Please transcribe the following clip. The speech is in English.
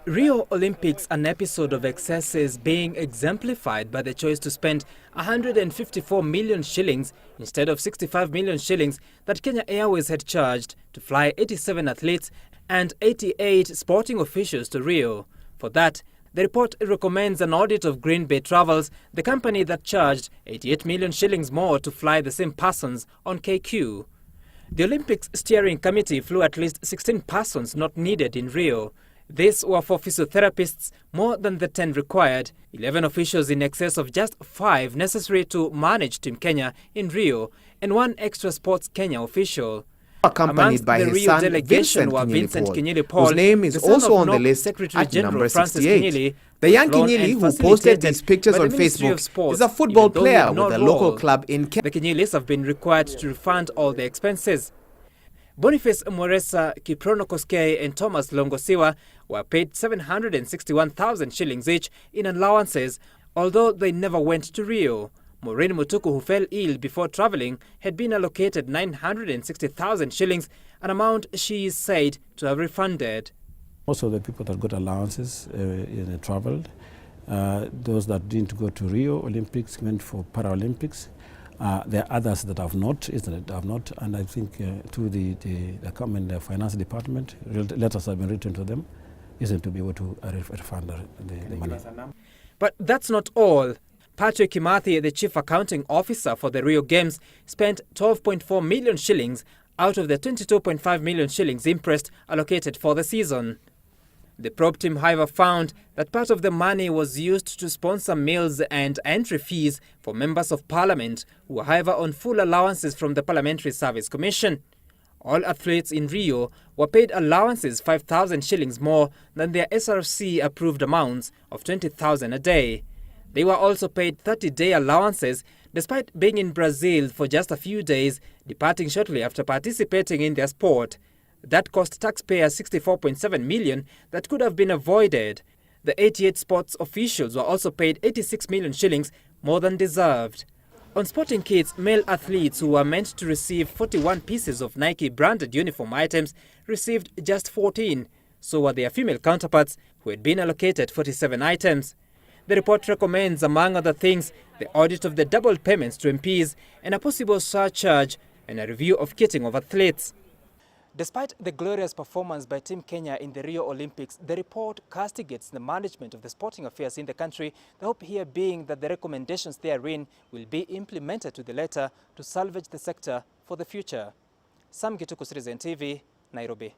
Rio Olympics, an episode of excesses being exemplified by the choice to spend 154 million shillings instead of 65 million shillings that Kenya Airways had charged to fly 87 athletes and 88 sporting officials to Rio. For that, the report recommends an audit of Green Bay Travels, the company that charged 88 million shillings more to fly the same persons on KQ. The Olympics Steering Committee flew at least 16 persons not needed in Rio. These were for physiotherapists, more than the 10 required, 11 officials in excess of just 5 necessary to manage Team Kenya in Rio, and 1 extra Sports Kenya official. Accompanied by his son, Vincent Kinyili Paul, whose name is also on the list at number 68. The young Kinyili, who posted these pictures on Facebook, is a football player with a local club in Kenya. The Kinyilis have been required to refund all the expenses. Boniface Moresa, Kiprono Koskei and Thomas Longosiwa were paid 761,000 shillings each in allowances, although they never went to Rio. Maureen Mutuku, who fell ill before traveling, had been allocated 960,000 shillings, an amount she is said to have refunded. Most of the people that got allowances traveled. Those that didn't go to Rio Olympics went for Paralympics. There are others that have not, and I think through the finance department, letters have been written to them, to be able to refund the money. But that's not all. Patrick Kimathi, the chief accounting officer for the Rio Games, spent 12.4 million shillings out of the 22.5 million shillings imprest allocated for the season. The probe team, however, found that part of the money was used to sponsor meals and entry fees for members of parliament who were, however, on full allowances from the Parliamentary Service Commission. All athletes in Rio were paid allowances 5,000 shillings more than their SRC approved amounts of 20,000 a day. They were also paid 30-day allowances despite being in Brazil for just a few days, departing shortly after participating in their sport. That cost taxpayers 64.7 million that could have been avoided. The 88 sports officials were also paid 86 million shillings more than deserved. On sporting kits, male athletes who were meant to receive 41 pieces of Nike branded uniform items received just 14. So were their female counterparts, who had been allocated 47 items. The report recommends, among other things, the audit of the double payments to MPs and a possible surcharge and a review of kitting of athletes. Despite the glorious performance by Team Kenya in the Rio Olympics, the report castigates the management of the sporting affairs in the country, the hope here being that the recommendations therein will be implemented to the letter to salvage the sector for the future. Sam Gituku, Citizen TV, Nairobi.